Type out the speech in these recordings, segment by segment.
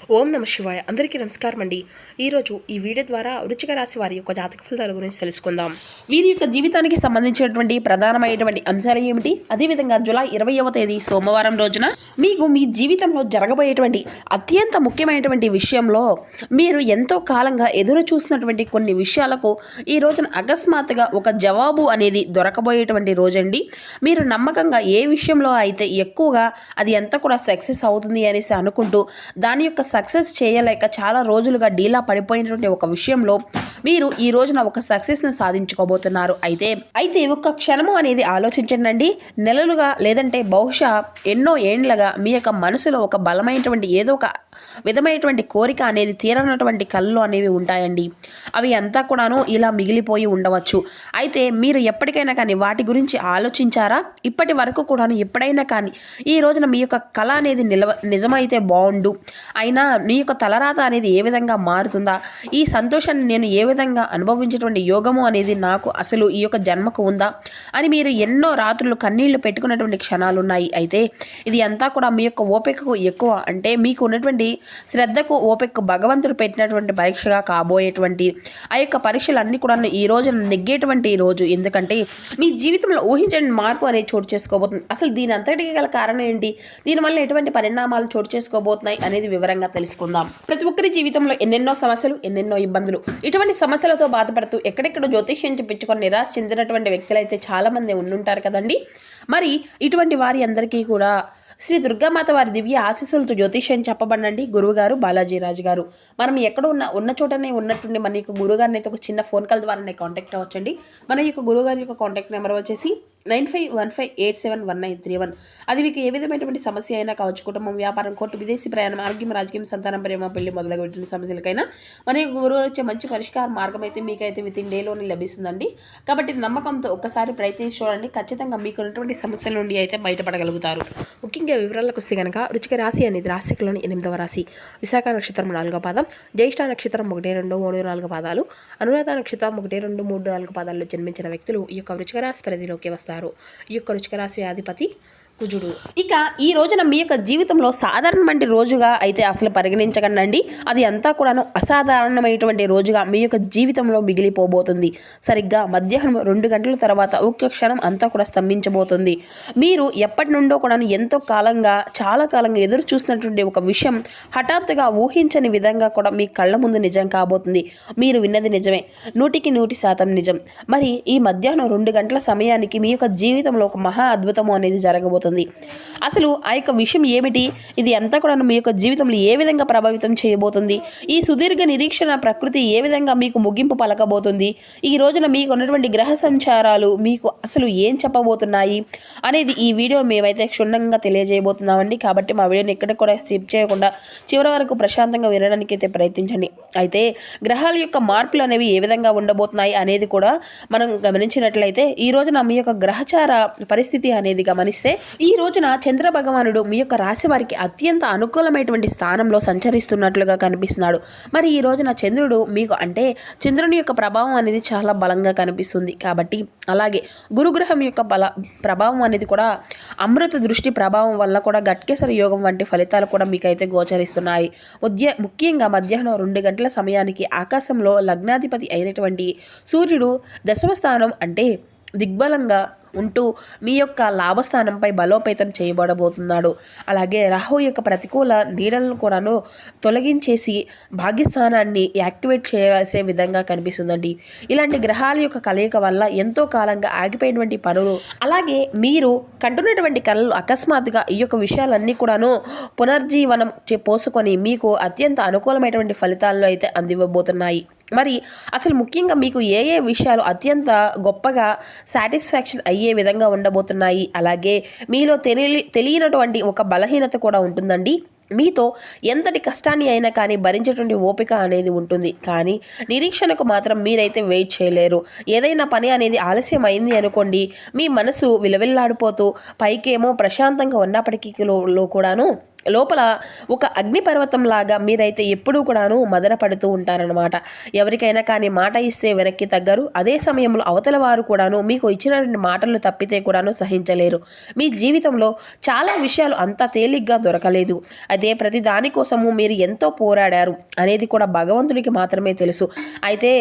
ఓం నమ శివాయ. అందరికీ నమస్కారం అండి. ఈరోజు ఈ వీడియో ద్వారా వృశ్చిక రాశి వారి యొక్క జాతక ఫలితాల గురించి తెలుసుకుందాం. వీరి యొక్క జీవితానికి సంబంధించినటువంటి ప్రధానమైనటువంటి అంశాలు ఏమిటి, అదేవిధంగా జూలై 20వ తేదీ సోమవారం రోజున మీకు మీ జీవితంలో జరగబోయేటువంటి అత్యంత ముఖ్యమైనటువంటి విషయంలో మీరు ఎంతో కాలంగా ఎదురు చూసినటువంటి కొన్ని విషయాలకు ఈ రోజున అకస్మాత్తుగా ఒక జవాబు అనేది దొరకబోయేటువంటి రోజండి. మీరు నమ్మకంగా ఏ విషయంలో అయితే ఎక్కువగా అది ఎంత కూడా సక్సెస్ అవుతుంది అనేసి అనుకుంటూ దాని యొక్క సక్సెస్ చేయలేక చాలా రోజులుగా డీలా పడిపోయినటువంటి ఒక విషయంలో మీరు ఈ రోజున ఒక సక్సెస్ను సాధించుకోబోతున్నారు. అయితే ఒక్క క్షణము అనేది ఆలోచించండి. నెలలుగా లేదంటే బహుశా ఎన్నో ఏండ్లగా మీ యొక్క మనసులో ఒక బలమైనటువంటి ఏదో ఒక విధమైనటువంటి కోరిక అనేది తీరనటువంటి కళ్ళు అనేవి ఉంటాయండి. అవి అంతా కూడాను ఇలా మిగిలిపోయి ఉండవచ్చు. అయితే మీరు ఎప్పటికైనా కానీ వాటి గురించి ఆలోచించారా? ఇప్పటి వరకు కూడాను ఎప్పుడైనా కానీ ఈ రోజున మీ యొక్క కళ అనేది నిజమైతే బాగుండు, అయినా మీ యొక్క తలరాత అనేది ఏ విధంగా మారుతుందా, ఈ సంతోషాన్ని నేను ఏ విధంగా అనుభవించేటువంటి యోగము అనేది నాకు అసలు ఈ యొక్క జన్మకు ఉందా అని మీరు ఎన్నో రాత్రులు కన్నీళ్లు పెట్టుకున్నటువంటి క్షణాలు ఉన్నాయి. అయితే ఇది అంతా కూడా మీ యొక్క ఓపికకు ఎక్కువ, అంటే మీకు ఉన్నటువంటి శ్రద్ధకు ఓపిక భగవంతుడు పెట్టినటువంటి పరీక్షగా కాబోయేటువంటి ఆ యొక్క పరీక్షలన్నీ కూడా ఈ రోజున నెగ్గేటువంటి రోజు. ఎందుకంటే మీ జీవితంలో ఊహించని మార్పు అనేది చోటు చేసుకోబోతుంది. అసలు దీని అంతటికి గల కారణం ఏంటి, దీనివల్ల ఎటువంటి పరిణామాలు చోటు చేసుకోబోతున్నాయి అనేది వివరంగా తెలుసుకుందాం. ప్రతి ఒక్కరి జీవితంలో ఎన్నెన్నో సమస్యలు, ఎన్నెన్నో ఇబ్బందులు, ఇటువంటి సమస్యలతో బాధపడుతూ ఎక్కడెక్కడ జ్యోతిష్యం చెప్పించుకొని నిరాశ చెందినటువంటి వ్యక్తులు అయితే చాలా మంది ఉండుంటారు కదండి. మరి ఇటువంటి వారి అందరికీ కూడా శ్రీ దుర్గామాత వారి దివ్య ఆశీస్సులతో జ్యోతిష్యం చెప్పబడండి గురువుగారు బాలాజీరాజు గారు. మనం ఎక్కడ ఉన్న చోటనే ఉన్నట్టుండి మన యొక్క గురువుగారిని అయితే ఒక చిన్న ఫోన్ కాల్ ద్వారా కాంటాక్ట్ అవ్వచ్చండి. మన యొక్క గురువుగారి యొక్క కాంటాక్ట్ నెంబర్ వచ్చేసి 9515871931. అది మీకు ఏ విధమైనటువంటి సమస్య అయినా కావచ్చు, కుటుంబం, వ్యాపారం, కోర్టు, విదేశీ ప్రయాణం, ఆరోగ్యం, రాజకీయం, సంతానం, ప్రేమ, పెళ్లి మొదలగు వీటిని సమస్యలకైనా మన యొక్క గురువు వచ్చే మంచి పరిష్కార మార్గం అయితే మీకైతే విత్ ఇన్ డేలోనే లభిస్తుందండి. కాబట్టి నమ్మకంతో ఒక్కసారి ప్రయత్నించి చూడండి, ఖచ్చితంగా మీకు ఉన్నటువంటి సమస్యల నుండి అయితే బయటపడగలుగుతారు. ముఖ్యంగా వివరాలకు వస్తే కనుక వృశ్చిక రాశి అనేది రాశిలోని 8వ రాశి. విశాఖ నక్షత్రం 4వ పాదం, జ్యేష్ఠ నక్షత్రం 1, 2, 3, 4 పాదాలు, అనురాధ నక్షత్రం 1, 2, 3, 4 పాదాల్లో జన్మించిన వ్యక్తులు ఈ యొక్క వృశ్చిక రాశి పరిధిలోకి వస్తారు. ఈ యొక్క వృశ్చిక రాశి అధిపతి కుజుడు. ఇక ఈ రోజున మీ యొక్క జీవితంలో సాధారణమైన రోజుగా అయితే అసలు పరిగణించకండి. అది అంతా కూడాను అసాధారణమైనటువంటి రోజుగా మీ యొక్క జీవితంలో మిగిలిపోబోతుంది. సరిగ్గా మధ్యాహ్నం 2 గంటల తర్వాత ఒక్క క్షణం అంతా కూడా స్తంభించబోతుంది. మీరు ఎప్పటి నుండో కూడా ఎంతో కాలంగా, చాలా కాలంగా ఎదురు చూసినటువంటి ఒక విషయం హఠాత్తుగా ఊహించని విధంగా కూడా మీ కళ్ళ ముందు నిజం కాబోతుంది. మీరు విన్నది నిజమే, 100% నిజం. మరి ఈ మధ్యాహ్నం 2 గంటల సమయానికి మీ యొక్క జీవితంలో ఒక మహా అద్భుతము అనేది జరగబోతుంది. అసలు ఆ యొక్క విషయం ఏమిటి, ఇది అంతా కూడా మీ యొక్క జీవితంలో ఏ విధంగా ప్రభావితం చేయబోతుంది, ఈ సుదీర్ఘ నిరీక్షణ ప్రకృతి ఏ విధంగా మీకు ముగింపు పలకబోతుంది, ఈ రోజున మీకు ఉన్నటువంటి గ్రహ సంచారాలు మీకు అసలు ఏం చెప్పబోతున్నాయి అనేది ఈ వీడియో మేమైతే క్షుణ్ణంగా తెలియజేయబోతున్నామండి. కాబట్టి మా వీడియోని ఎక్కడ కూడా స్కిప్ చేయకుండా చివరి వరకు ప్రశాంతంగా వినడానికి అయితే ప్రయత్నించండి. అయితే గ్రహాల యొక్క మార్పులు అనేవి ఏ విధంగా ఉండబోతున్నాయి అనేది కూడా మనం గమనించినట్లయితే ఈ రోజున మీ యొక్క గ్రహచార పరిస్థితి అనేది గమనిస్తే ఈ రోజున చంద్ర భగవానుడు మీ యొక్క రాశి వారికి అత్యంత అనుకూలమైనటువంటి స్థానంలో సంచరిస్తున్నట్లుగా కనిపిస్తున్నాడు. మరి ఈ రోజున చంద్రుడు మీకు, అంటే చంద్రుని యొక్క ప్రభావం అనేది చాలా బలంగా కనిపిస్తుంది. కాబట్టి అలాగే గురుగ్రహం యొక్క ప్రభావం అనేది కూడా అమృత దృష్టి ప్రభావం వల్ల కూడా గట్కేసరి యోగం వంటి ఫలితాలు కూడా మీకైతే గోచరిస్తున్నాయి. ముఖ్యంగా మధ్యాహ్నం 2 గంటల సమయానికి ఆకాశంలో లగ్నాధిపతి అయినటువంటి సూర్యుడు 10వ స్థానం, అంటే దిగ్బలంగా ఉంటూ మీ యొక్క లాభస్థానంపై బలోపేతం చేయబడబోతున్నాడు. అలాగే రాహు యొక్క ప్రతికూల నీడలను కూడాను తొలగించేసి భాగ్యస్థానాన్ని యాక్టివేట్ చేసే విధంగా కనిపిస్తుందండి. ఇలాంటి గ్రహాల యొక్క కలయిక వల్ల ఎంతో కాలంగా ఆగిపోయినటువంటి పనులు, అలాగే మీరు కంటున్నటువంటి కళలు అకస్మాత్తుగా ఈ యొక్క విషయాలన్నీ కూడాను పునర్జీవనం పోసుకొని మీకు అత్యంత అనుకూలమైనటువంటి ఫలితాలను అయితే అందివ్వబోతున్నాయి. మరి అసలు ముఖ్యంగా మీకు ఏ విషయాలు అత్యంత గొప్పగా సాటిస్ఫాక్షన్ అయ్యే విధంగా ఉండబోతున్నాయి, అలాగే మీలో తెలియనటువంటి ఒక బలహీనత కూడా ఉంటుందండి. మీతో ఎంతటి కష్టాన్ని అయినా కానీ భరించేటువంటి ఓపిక అనేది ఉంటుంది, కానీ నిరీక్షణకు మాత్రం మీరైతే వెయిట్ చేయలేరు. ఏదైనా పని అనేది ఆలస్యం అయింది అనుకోండి, మీ మనసు విలవిల్లాడిపోతూ పైకేమో ప్రశాంతంగా ఉన్నప్పటికీ కూడాను లోపల ఒక అగ్నిపర్వతం లాగా మీరైతే ఎప్పుడూ కూడాను మదన పడుతూ ఉంటారనమాట. ఎవరికైనా కానీ మాట ఇస్తే వెనక్కి తగ్గరు. అదే సమయంలో అవతల వారు కూడాను మీకు ఇచ్చినటువంటి మాటలను తప్పితే కూడాను సహించలేరు. మీ జీవితంలో చాలా విషయాలు అంత తేలిగ్గా దొరకలేదు. అదే ప్రతి దానికోసము మీరు ఎంతో పోరాడారు అనేది కూడా భగవంతుడికి మాత్రమే తెలుసు. అయితే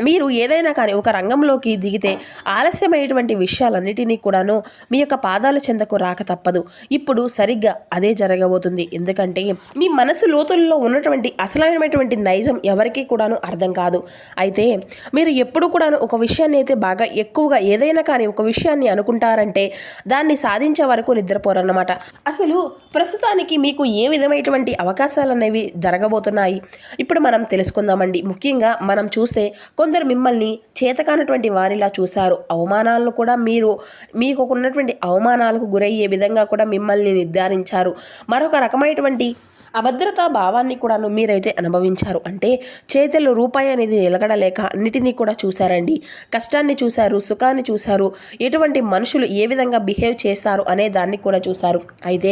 మీరు ఏదైనా కానీ ఒక రంగంలోకి దిగితే ఆలస్యమైనటువంటి విషయాలన్నిటినీ కూడాను మీ యొక్క పాదాల చెందకు రాక తప్పదు. ఇప్పుడు సరిగ్గా అదే జరగబోతుంది. ఎందుకంటే మీ మనసు లోతుల్లో ఉన్నటువంటి అసలైనటువంటి నైజం ఎవరికీ కూడాను అర్థం కాదు. అయితే మీరు ఎప్పుడు కూడాను ఒక విషయాన్ని అయితే బాగా ఎక్కువగా ఏదైనా కానీ ఒక విషయాన్ని అనుకుంటారంటే దాన్ని సాధించే వరకు నిద్రపోరన్నమాట. అసలు ప్రస్తుతానికి మీకు ఏ విధమైనటువంటి అవకాశాలు అనేవి జరగబోతున్నాయి ఇప్పుడు మనం తెలుసుకుందామండి. ముఖ్యంగా మనం చూస్తే కొందరు మిమ్మల్ని చేతకానటువంటి వారిలా చూశారు. అవమానాలను కూడా మీకు ఉన్నటువంటి అవమానాలకు గురయ్యే విధంగా కూడా మిమ్మల్ని నిర్ధారించారు. మరొక రకమైనటువంటి అభద్రతా భావాన్ని కూడాను మీరైతే అనుభవించారు. అంటే చేతుల్లో రూపాయి అనేది నిలకడలేక అన్నిటినీ కూడా చూశారండి. కష్టాన్ని చూశారు, సుఖాన్ని చూశారు, ఎటువంటి మనుషులు ఏ విధంగా బిహేవ్ చేస్తారు అనే దాన్ని కూడా చూశారు. అయితే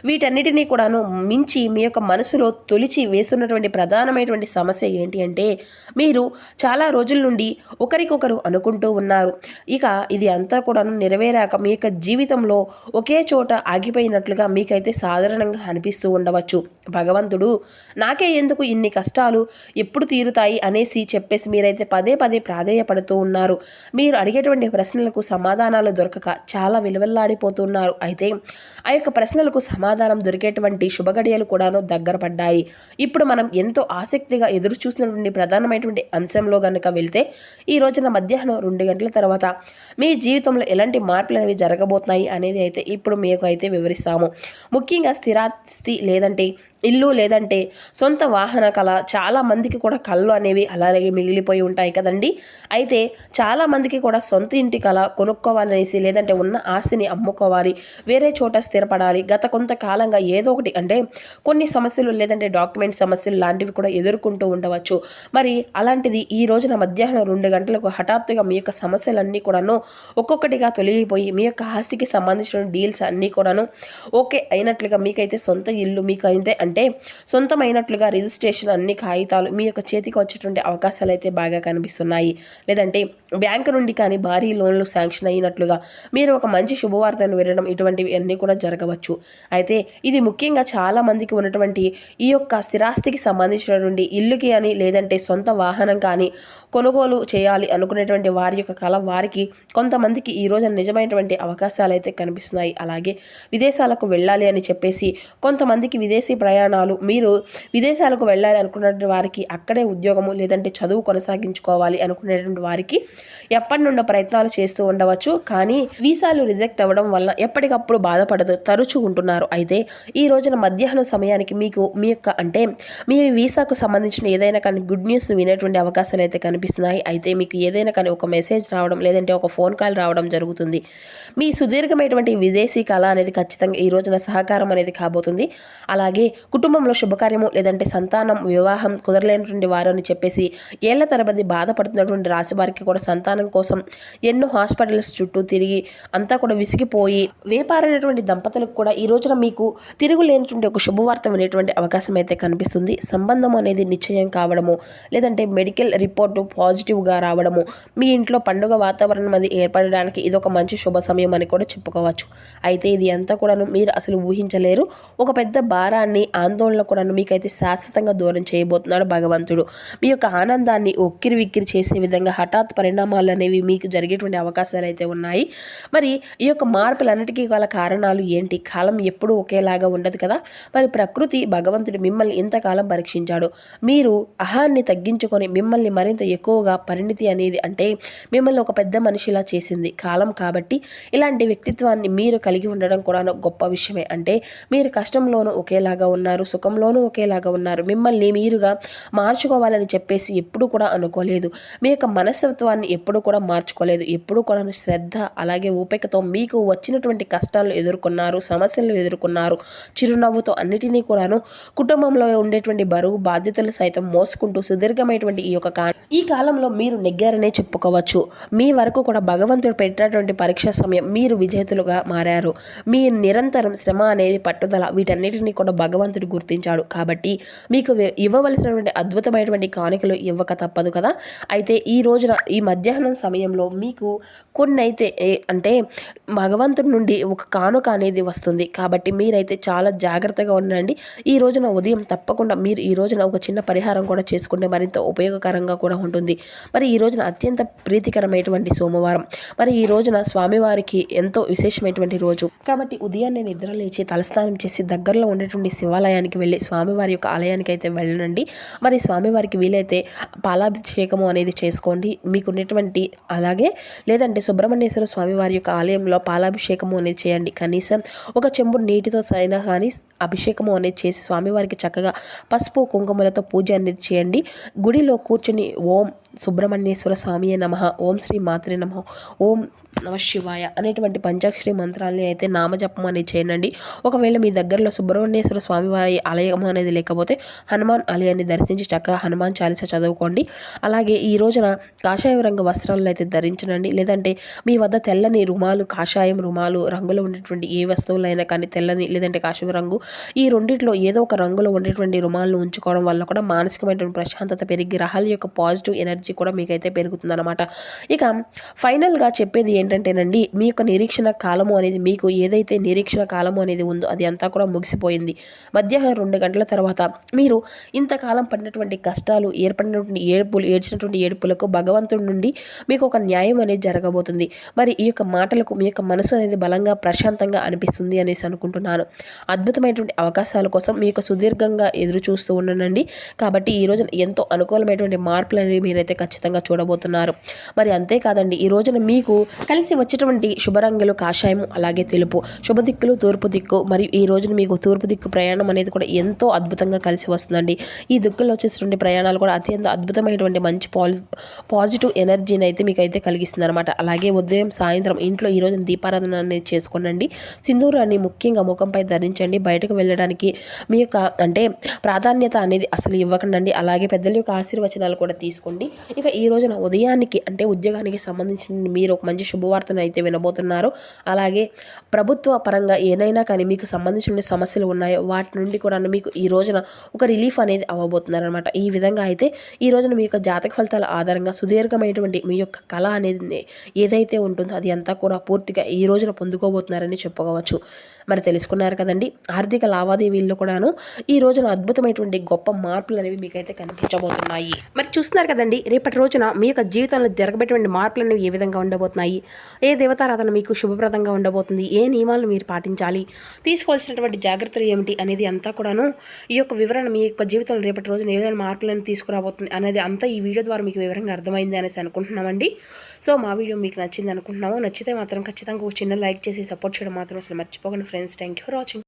వీటన్నిటినీ కూడాను మించి మీ యొక్క మనసులో తొలిచి వేస్తున్నటువంటి ప్రధానమైనటువంటి సమస్య ఏంటి అంటే మీరు చాలా రోజుల నుండి ఒకరికొకరు అనుకుంటూ ఉన్నారు. ఇక ఇది అంతా కూడాను నెరవేరాక మీ యొక్క జీవితంలో ఒకే చోట ఆగిపోయినట్లుగా మీకైతే సాధారణంగా అనిపిస్తూ ఉండవచ్చు. భగవంతుడు నాకే ఎందుకు ఇన్ని కష్టాలు ఎప్పుడు తీరుతాయి అనేసి చెప్పేసి మీరైతే పదే పదే ప్రాధేయపడుతూ ఉన్నారు. మీరు అడిగేటువంటి ప్రశ్నలకు సమాధానాలు దొరకక చాలా విలువెల్లాడిపోతున్నారు. అయితే ఆ యొక్క ప్రశ్నలకు సమాధానం దొరికేటువంటి శుభగడియలు కూడాను దగ్గర పడ్డాయి. ఇప్పుడు మనం ఎంతో ఆసక్తిగా ఎదురు చూసినటువంటి ప్రధానమైనటువంటి అంశంలో కనుక వెళ్తే ఈ రోజున మధ్యాహ్నం 2 గంటల తర్వాత మీ జీవితంలో ఎలాంటి మార్పులు అనేవి జరగబోతున్నాయి అనేది అయితే ఇప్పుడు మీకు అయితే వివరిస్తాము. ముఖ్యంగా స్థిరాస్తి లేదంటే ఇల్లు లేదంటే సొంత వాహన కళ చాలా మందికి కూడా కళ్ళు అనేవి అలాగే మిగిలిపోయి ఉంటాయి కదండి. అయితే చాలామందికి కూడా సొంత ఇంటి కళ కొనుక్కోవాలనేసి లేదంటే ఉన్న ఆస్తిని అమ్ముకోవాలి, వేరే చోట స్థిరపడాలి. గత కొంతకాలంగా ఏదో ఒకటి అంటే కొన్ని సమస్యలు లేదంటే డాక్యుమెంట్ సమస్యలు లాంటివి కూడా ఎదుర్కొంటూ ఉండవచ్చు. మరి అలాంటిది ఈ రోజున మధ్యాహ్నం 2 గంటలకు హఠాత్తుగా మీ యొక్క సమస్యలన్నీ కూడాను ఒక్కొక్కటిగా తొలగిపోయి మీ యొక్క ఆస్తికి సంబంధించిన డీల్స్ అన్నీ కూడాను ఓకే అయినట్లుగా మీకైతే సొంత ఇల్లు మీకైతే అంటే సొంతమైనట్లుగా రిజిస్ట్రేషన్ అన్ని కాగితాలు మీ యొక్క చేతికి వచ్చేటువంటి అవకాశాలు అయితే బాగా కనిపిస్తున్నాయి. లేదంటే బ్యాంకు నుండి కానీ భారీ లోన్లు శాంక్షన్ అయినట్లుగా మీరు ఒక మంచి శుభవార్తను వినడం ఇటువంటివి అన్నీ కూడా జరగవచ్చు. అయితే ఇది ముఖ్యంగా చాలా మందికి ఉన్నటువంటి ఈ యొక్క స్థిరాస్తికి సంబంధించినటువంటి ఇల్లుకి అని లేదంటే సొంత వాహనం కానీ కొనుగోలు చేయాలి అనుకునేటువంటి వారి యొక్క కళ వారికి కొంతమందికి ఈ రోజు నిజమైనటువంటి అవకాశాలు అయితే కనిపిస్తున్నాయి. అలాగే విదేశాలకు వెళ్ళాలి అని చెప్పేసి కొంతమందికి విదేశీ ప్రయాణాలు మీరు విదేశాలకు వెళ్ళాలి అనుకున్నటువంటి వారికి అక్కడే ఉద్యోగము లేదంటే చదువు కొనసాగించుకోవాలి అనుకునేటువంటి వారికి ఎప్పటి నుండో ప్రయత్నాలు చేస్తూ ఉండవచ్చు. కానీ వీసాలు రిజెక్ట్ అవ్వడం వల్ల ఎప్పటికప్పుడు బాధపడుతూ తరచూ ఉంటున్నారు. అయితే ఈ రోజున మధ్యాహ్నం సమయానికి మీకు మీ యొక్క అంటే మీ వీసాకు సంబంధించిన ఏదైనా కానీ గుడ్ న్యూస్ వినేటువంటి అవకాశాలు అయితే కనిపిస్తున్నాయి. అయితే మీకు ఏదైనా కానీ ఒక మెసేజ్ రావడం లేదంటే ఒక ఫోన్ కాల్ రావడం జరుగుతుంది. మీ సుదీర్ఘమైనటువంటి విదేశీ కళ అనేది ఖచ్చితంగా ఈ రోజున సహకారం అనేది కాబోతుంది. అలాగే కుటుంబంలో శుభకార్యము లేదంటే సంతానం వివాహం కుదరలేనటువంటి వారు అని చెప్పేసి ఏళ్ల తరబడి బాధపడుతున్నటువంటి రాశి వారికి కూడా సంతానం కోసం ఎన్నో హాస్పిటల్స్ చుట్టూ తిరిగి అంతా కూడా విసిగిపోయి వేపారైనటువంటి దంపతులకు కూడా ఈ రోజున మీకు తిరుగులేనటువంటి ఒక శుభవార్త వినేటువంటి అవకాశం అయితే కనిపిస్తుంది. సంబంధం అనేది నిశ్చయం కావడము లేదంటే మెడికల్ రిపోర్టు పాజిటివ్గా రావడము మీ ఇంట్లో పండుగ వాతావరణం అది ఏర్పడడానికి ఇదొక మంచి శుభ సమయం అని కూడా చెప్పుకోవచ్చు. అయితే ఇది అంతా కూడాను మీరు అసలు ఊహించలేరు. ఒక పెద్ద భారాన్ని ఆందోళన కూడాను మీకైతే శాశ్వతంగా దూరం చేయబోతున్నాడు భగవంతుడు. మీ యొక్క ఆనందాన్ని ఉక్కిరి విక్కిరి చేసే విధంగా హఠాత్ పరిణామాలు అనేవి మీకు జరిగేటువంటి అవకాశాలు అయితే ఉన్నాయి. మరి ఈ యొక్క మార్పులన్నిటికీ గల కారణాలు ఏంటి? కాలం ఎప్పుడూ ఒకేలాగా ఉండదు కదా. మరి ప్రకృతి భగవంతుడు మిమ్మల్ని ఇంతకాలం పరీక్షించాడు. మీరు అహాన్ని తగ్గించుకొని మిమ్మల్ని మరింత ఎక్కువగా పరిణితి అనేది అంటే మిమ్మల్ని ఒక పెద్ద మనిషిలా చేసింది కాలం. కాబట్టి ఇలాంటి వ్యక్తిత్వాన్ని మీరు కలిగి ఉండడం కూడా గొప్ప విషయమే. అంటే మీరు కష్టంలోనూ ఒకేలాగా ఉన్న ఉన్నారు, సుఖంలోనూ ఒకేలాగా ఉన్నారు. మిమ్మల్ని మీరుగా మార్చుకోవాలని చెప్పేసి ఎప్పుడు కూడా అనుకోలేదు. మీ యొక్క మనస్తత్వాన్ని ఎప్పుడు కూడా మార్చుకోలేదు. ఎప్పుడు కూడా శ్రద్ధ అలాగే ఓపికతో మీకు వచ్చినటువంటి కష్టాలను ఎదుర్కొన్నారు, సమస్యలను ఎదుర్కొన్నారు. చిరునవ్వుతో అన్నిటినీ కూడాను కుటుంబంలో ఉండేటువంటి బరువు బాధ్యతలు సైతం మోసుకుంటూ సుదీర్ఘమైనటువంటి ఈ కాలంలో మీరు నెగ్గారనే చెప్పుకోవచ్చు. మీ వరకు కూడా భగవంతుడు పెట్టినటువంటి పరీక్ష సమయం మీరు విజేతలుగా మారారు. మీ నిరంతరం శ్రమ అనేది పట్టుదల వీటన్నిటిని కూడా భగవంతుడు గుర్తించాడు. కాబట్టి మీకు ఇవ్వవలసినటువంటి అద్భుతమైనటువంటి కానుకలు ఇవ్వక తప్పదు కదా. అయితే ఈ రోజున ఈ మధ్యాహ్నం సమయంలో మీకు కొన్ని అయితే అంటే భగవంతుడి నుండి ఒక కానుక అనేది వస్తుంది. కాబట్టి మీరైతే చాలా జాగ్రత్తగా ఉండండి. ఈ రోజున ఉదయం తప్పకుండా మీరు ఈ రోజున ఒక చిన్న పరిహారం కూడా చేసుకుంటే మరింత ఉపయోగకరంగా కూడా ఉంటుంది. మరి ఈ రోజున అత్యంత ప్రీతికరమైనటువంటి సోమవారం. మరి ఈ రోజున స్వామివారికి ఎంతో విశేషమైనటువంటి రోజు కాబట్టి ఉదయాన్నే నిద్ర లేచి తలస్నానం చేసి దగ్గరలో ఉండేటువంటి శివాలయానికి వెళ్ళి స్వామివారి యొక్క ఆలయానికి అయితే వెళ్ళండి. మరి స్వామివారికి వీలైతే పాలాభిషేకము అనేది చేసుకోండి మీకు ఉన్నటువంటి. అలాగే లేదంటే సుబ్రహ్మణ్యేశ్వర స్వామివారి యొక్క ఆలయంలో పాలాభిషేకము అనేది చేయండి. కనీసం ఒక చెంబు నీటితో అయినా కానీ అభిషేకము అనేది చేసి స్వామివారికి చక్కగా పసుపు కుంకుమలతో పూజ అనేది చేయండి. గుడిలో కూర్చొని ఓం సుబ్రహ్మణ్యేశ్వర స్వామియే నమః, ఓం శ్రీ మాత్రే నమః, ఓం నమ శివాయ అనేటువంటి పంచాక్షరి మంత్రాలని అయితే నామజపం అనేది చేయండి. ఒకవేళ మీ దగ్గరలో సుబ్రహ్మణ్యేశ్వర స్వామివారి ఆలయం అనేది లేకపోతే హనుమాన్ ఆలయాన్ని దర్శించి చక్కగా హనుమాన్ చాలీసా చదువుకోండి. అలాగే ఈ రోజున కాషాయ రంగు వస్త్రాలను అయితే ధరించండి. లేదంటే మీ వద్ద తెల్లని రుమాలు, కాషాయం రుమాలు రంగులో ఉండేటువంటి ఏ వస్తువులైనా కానీ తెల్లని లేదంటే కాషాయ రంగు ఈ రెండిట్లో ఏదో ఒక రంగులో ఉండేటువంటి రుమాలను ఉంచుకోవడం వల్ల కూడా మానసికమైనటువంటి ప్రశాంతత పెరిగి గ్రహాల యొక్క పాజిటివ్ ఎనర్జీ కూడా మీకైతే పెరుగుతుందన్నమాట. ఇక ఫైనల్గా చెప్పేది ఏంటంటేనండి, మీ యొక్క నిరీక్షణ కాలము అనేది మీకు ఏదైతే నిరీక్షణ కాలము అనేది ఉందో అది అంతా కూడా ముగిసిపోయింది. మధ్యాహ్నం 2 గంటల తర్వాత మీరు ఇంతకాలం పడినటువంటి కష్టాలు ఏర్పడినటువంటి ఏడ్చినటువంటి ఏడుపులకు భగవంతుడి నుండి మీకు ఒక న్యాయం అనేది జరగబోతుంది. మరి ఈ యొక్క మాటలకు మీ యొక్క మనసు అనేది బలంగా ప్రశాంతంగా అనిపిస్తుంది అనేసి అనుకుంటున్నాను. అద్భుతమైనటువంటి అవకాశాల కోసం మీకు సుదీర్ఘంగా ఎదురు చూస్తూ ఉండండి. కాబట్టి ఈ రోజున ఎంతో అనుకూలమైనటువంటి మార్పులు అనేవి మీరైతే ఖచ్చితంగా చూడబోతున్నారు. మరి అంతేకాదండి, ఈ రోజున మీకు కలిసి వచ్చేటువంటి శుభరంగులు కాషాయము అలాగే తెలుపు, శుభ దిక్కులు తూర్పు దిక్కు. మరియు ఈ రోజున మీకు తూర్పు దిక్కు ప్రయాణం అనేది కూడా ఎంతో అద్భుతంగా కలిసి వస్తుందండి. ఈ దిక్కుల్లో వచ్చేటువంటి ప్రయాణాలు కూడా అత్యంత అద్భుతమైనటువంటి మంచి పాజిటివ్ ఎనర్జీని అయితే మీకు అయితే కలిగిస్తుంది అనమాట. అలాగే ఉదయం సాయంత్రం ఇంట్లో ఈ రోజున దీపారాధన అనేది చేసుకోండి. సింధూరాన్ని ముఖ్యంగా ముఖంపై ధరించండి. బయటకు వెళ్ళడానికి మీ యొక్క అంటే ప్రాధాన్యత అనేది అసలు ఇవ్వకండి. అలాగే పెద్దల యొక్క ఆశీర్వచనాలు కూడా తీసుకోండి. ఇక ఈ రోజున ఉదయానికి అంటే ఉద్యోగానికి సంబంధించిన మీరు ఒక మంచి శుభవార్తను అయితే వినబోతున్నారు. అలాగే ప్రభుత్వ పరంగా ఏదైనా కానీ మీకు సంబంధించిన సమస్యలు ఉన్నాయో వాటి నుండి కూడా మీకు ఈ రోజున ఒక రిలీఫ్ అనేది అవ్వబోతున్నారు అనమాట. ఈ విధంగా అయితే ఈ రోజున మీ యొక్క జాతక ఫలితాల ఆధారంగా సుదీర్ఘమైనటువంటి మీ యొక్క కళ అనేది ఏదైతే ఉంటుందో అది అంతా కూడా పూర్తిగా ఈ రోజున పొందుకోబోతున్నారని చెప్పుకోవచ్చు. మరి తెలుసుకున్నారు కదండి, ఆర్థిక లావాదేవీల్లో కూడాను ఈ రోజున అద్భుతమైనటువంటి గొప్ప మార్పులు అనేవి మీకైతే కనిపించబోతున్నాయి. మరి చూస్తున్నారు కదండి, రేపటి రోజున మీ యొక్క జీవితంలో జరగబెట్టిన మార్పులు అనేవి ఏ విధంగా ఉండబోతున్నాయి, ఏ దేవతారాధన మీకు శుభప్రదంగా ఉండబోతుంది, ఏ నియమాలను మీరు పాటించాలి, తీసుకోవాల్సినటువంటి జాగ్రత్తలు ఏమిటి అనేది అంతా కూడాను ఈ యొక్క వివరణ మీ యొక్క జీవితంలో రేపటి రోజున ఏ విధంగా మార్పులను తీసుకురాబోతుంది అనేది అంతా ఈ వీడియో ద్వారా మీకు వివరంగా అర్థమైంది అనేసి అనుకుంటున్నామండి. సో మా వీడియో మీకు నచ్చింది అనుకుంటున్నాము. నచ్చితే మాత్రం ఖచ్చితంగా ఒక చిన్న లైక్ చేసి సపోర్ట్ చేయడం మాత్రం అసలు మర్చిపోకండి friends. Thank you for watching.